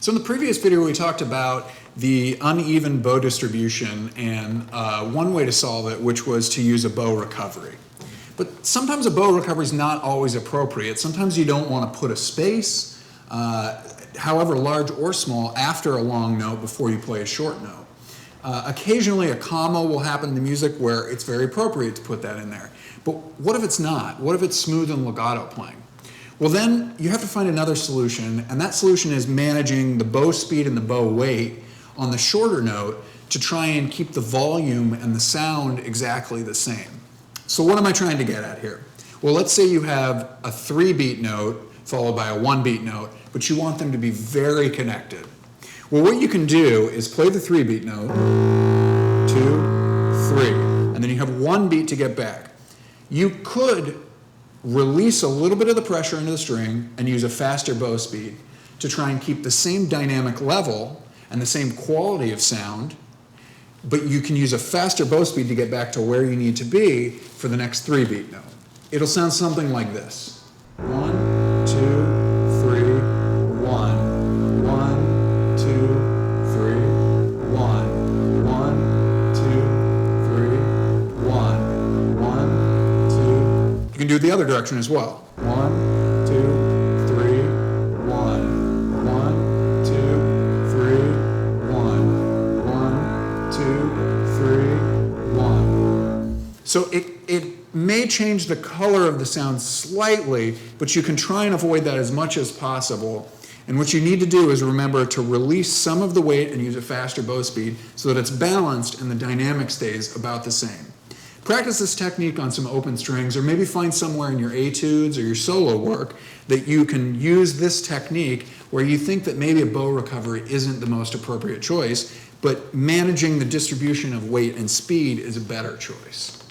So in the previous video, we talked about the uneven bow distribution and one way to solve it, which was to use a bow recovery. But sometimes a bow recovery is not always appropriate. Sometimes you don't want to put a space, however large or small, after a long note before you play a short note. Occasionally a comma will happen in the music where it's very appropriate to put that in there. But what if it's not? What if it's smooth and legato playing? Well, then you have to find another solution, and that solution is managing the bow speed and the bow weight on the shorter note to try and keep the volume and the sound exactly the same. So what am I trying to get at here? Well, let's say you have a 3-beat note followed by a 1-beat note, but you want them to be very connected. Well, what you can do is play the 3-beat note, 2, 3, and then you have 1 beat to get back. You could release a little bit of the pressure into the string and use a faster bow speed to try and keep the same dynamic level and the same quality of sound, but you can use a faster bow speed to get back to where you need to be for the next 3-beat note. It'll sound something like this. 1, 2, 3, 1, 1, 2, 3, 1, 1, 2, 3, 1, 1, 2. You can do it the other direction as well. 1, 2, 3, 1, 1, 2, 3, 1, 1, 2, 3, 1. So it may change the color of the sound slightly, but you can try and avoid that as much as possible. And what you need to do is remember to release some of the weight and use a faster bow speed so that it's balanced and the dynamic stays about the same. Practice this technique on some open strings, or maybe find somewhere in your etudes or your solo work that you can use this technique where you think that maybe a bow recovery isn't the most appropriate choice, but managing the distribution of weight and speed is a better choice.